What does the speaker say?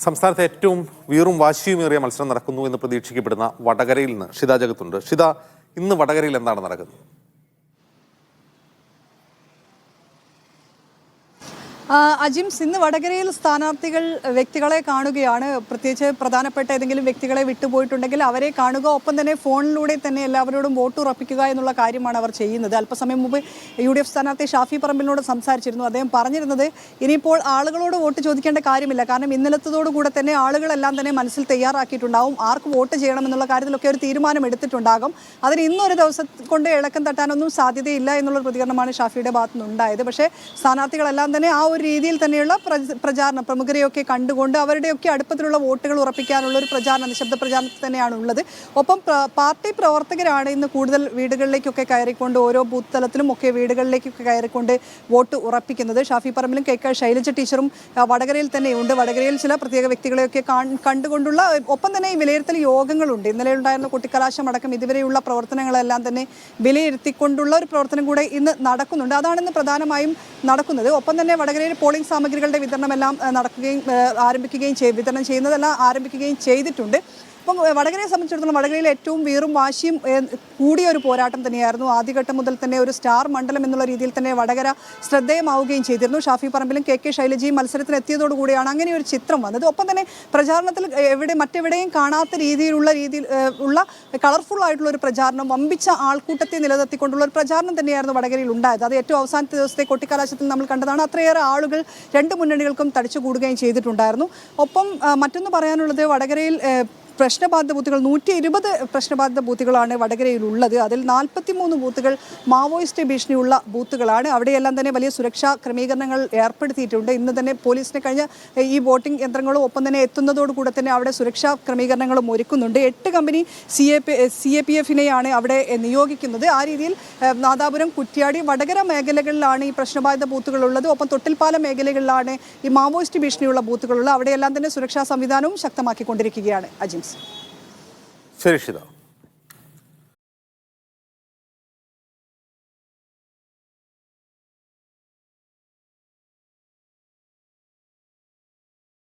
സംസ്ഥാനത്തെ ഏറ്റവും വീറും വാശിയുമേറിയ മത്സരം നടക്കുന്നു എന്ന് പ്രതീക്ഷിക്കപ്പെടുന്ന വടകരയിൽ നിന്ന് ഷിത ജഗത്തുണ്ട്. ഷിത, ഇന്ന് വടകരയിൽ എന്താണ് നടക്കുന്നത്? അജിംസ്, ഇന്ന് വടകരയിൽ സ്ഥാനാർത്ഥികൾ വ്യക്തികളെ കാണുകയാണ്. പ്രത്യേകിച്ച് പ്രധാനപ്പെട്ട ഏതെങ്കിലും വ്യക്തികളെ വിട്ടുപോയിട്ടുണ്ടെങ്കിൽ അവരെ കാണുക, ഒപ്പം തന്നെ ഫോണിലൂടെ തന്നെ എല്ലാവരോടും വോട്ട് ഉറപ്പിക്കുക എന്നുള്ള കാര്യമാണ് അവർ ചെയ്യുന്നത്. അല്പസമയം മുമ്പ് UDF സ്ഥാനാർത്ഥി ഷാഫി പറമ്പിലിനോട് സംസാരിച്ചിരുന്നു. അദ്ദേഹം പറഞ്ഞിരുന്നത് ഇനിയിപ്പോൾ ആളുകളോട് വോട്ട് ചോദിക്കേണ്ട കാര്യമില്ല, കാരണം ഇന്നലത്തതോടുകൂടെ തന്നെ ആളുകളെല്ലാം തന്നെ മനസ്സിൽ തയ്യാറാക്കിയിട്ടുണ്ടാവും ആർക്ക് വോട്ട് ചെയ്യണമെന്നുള്ള കാര്യത്തിലൊക്കെ ഒരു തീരുമാനം എടുത്തിട്ടുണ്ടാകും. അതിന് ഇന്നൊരു ദിവസം കൊണ്ട് ഇളക്കം തട്ടാനൊന്നും സാധ്യതയില്ല എന്നുള്ള പ്രതികരണമാണ് ഷാഫിയുടെ ഭാഗത്തു നിന്നുണ്ടായത്. പക്ഷേ സ്ഥാനാർത്ഥികളെല്ലാം തന്നെ ആ ഒരു രീതിയിൽ തന്നെയുള്ള പ്രചാരണം, പ്രമുഖരെയൊക്കെ കണ്ടുകൊണ്ട് അവരുടെയൊക്കെ അടുപ്പത്തിലുള്ള വോട്ടുകൾ ഉറപ്പിക്കാനുള്ള ഒരു പ്രചാരണം, നിശബ്ദ പ്രചാരണത്തിൽ തന്നെയാണ് ഉള്ളത്. ഒപ്പം പാർട്ടി പ്രവർത്തകരാണ് ഇന്ന് കൂടുതൽ വീടുകളിലേക്കൊക്കെ കയറിക്കൊണ്ട്, ഓരോ ബൂത്ത് തലത്തിലും ഒക്കെ വീടുകളിലേക്കൊക്കെ കയറിക്കൊണ്ട് വോട്ട് ഉറപ്പിക്കുന്നത്. ഷാഫി പറമ്പിലും KK ശൈലജ ടീച്ചറും വടകരയിൽ തന്നെയുണ്ട്. വടകരയിൽ ചില പ്രത്യേക വ്യക്തികളെയൊക്കെ കണ്ടുകൊണ്ടുള്ള, ഒപ്പം തന്നെ ഈ വിലയിരുത്തൽ യോഗങ്ങളുണ്ട്. ഇന്നലെ ഉണ്ടായിരുന്ന കൊട്ടിക്കലാശം അടക്കം ഇതുവരെയുള്ള പ്രവർത്തനങ്ങളെല്ലാം തന്നെ വിലയിരുത്തിക്കൊണ്ടുള്ള ഒരു പ്രവർത്തനം കൂടെ ഇന്ന് നടക്കുന്നുണ്ട്. അതാണ് ഇന്ന് പ്രധാനമായും നടക്കുന്നത്. ഒപ്പം തന്നെ വടകരയിൽ പോളിംഗ് സാമഗ്രികളുടെ വിതരണമെല്ലാം വിതരണം ചെയ്യുന്നതെല്ലാം ആരംഭിക്കുകയും ചെയ്തിട്ടുണ്ട്. അപ്പം വടകരയെ സംബന്ധിച്ചിടത്തോളം വടകരയിൽ ഏറ്റവും വീറും വാശിയും കൂടിയ ഒരു പോരാട്ടം തന്നെയായിരുന്നു. ആദ്യഘട്ടം മുതൽ തന്നെ ഒരു സ്റ്റാർ മണ്ഡലം എന്നുള്ള രീതിയിൽ തന്നെ വടകര ശ്രദ്ധേയമാവുകയും ചെയ്തിരുന്നു. ഷാഫി പറമ്പിലും KK ശൈലജയും മത്സരത്തിന് എത്തിയതോടുകൂടിയാണ് അങ്ങനെ ഒരു ചിത്രം വന്നത്. ഒപ്പം തന്നെ പ്രചാരണത്തിൽ മറ്റെവിടെയും കാണാത്ത രീതിയിലുള്ള കളർഫുൾ ആയിട്ടുള്ള ഒരു പ്രചാരണം, വമ്പിച്ച ആൾക്കൂട്ടത്തെ നിലനിർത്തിക്കൊണ്ടുള്ള ഒരു പ്രചാരണം തന്നെയായിരുന്നു വടകരയിൽ ഉണ്ടായത്. അത് ഏറ്റവും അവസാനത്തെ ദിവസത്തെ കൊട്ടിക്കലാശത്തിൽ നമ്മൾ കണ്ടതാണ്. അത്രയേറെ ആളുകൾ രണ്ട് മുന്നണികൾക്കും തടിച്ചുകൂടുകയും ചെയ്തിട്ടുണ്ടായിരുന്നു. ഒപ്പം മറ്റൊന്ന് പറയാനുള്ളത്, വടകരയിൽ പ്രശ്നബാധിത ബൂത്തുകൾ 120 പ്രശ്നബാധിത ബൂത്തുകളാണ് വടകരയിലുള്ളത്. അതിൽ 43 ബൂത്തുകൾ മാവോയിസ്റ്റ് ഭീഷണിയുള്ള ബൂത്തുകളാണ്. അവിടെയെല്ലാം തന്നെ വലിയ സുരക്ഷാ ക്രമീകരണങ്ങൾ ഏർപ്പെടുത്തിയിട്ടുണ്ട്. ഇന്ന് തന്നെ പോലീസിനെ കഴിഞ്ഞ ഈ വോട്ടിംഗ് യന്ത്രങ്ങളും ഒപ്പം തന്നെ എത്തുന്നതോടുകൂടെ തന്നെ അവിടെ സുരക്ഷാ ക്രമീകരണങ്ങളും ഒരുക്കുന്നുണ്ട്. 8 കമ്പനി CAPFനെയാണ് അവിടെ നിയോഗിക്കുന്നത്. ആ രീതിയിൽ നാദാപുരം, കുറ്റ്യാടി, വടകര മേഖലകളിലാണ് ഈ പ്രശ്നബാധിത ബൂത്തുകളുള്ളത്. ഒപ്പം തൊട്ടിൽപ്പാലം മേഖലകളിലാണ് ഈ മാവോയിസ്റ്റ് ഭീഷണിയുള്ള ബൂത്തുകളുള്ളത്. അവിടെയെല്ലാം തന്നെ സുരക്ഷാ സംവിധാനവും ശക്തമാക്കിക്കൊണ്ടിരിക്കുകയാണ്. അജിംസ്, ശരി ഷിത.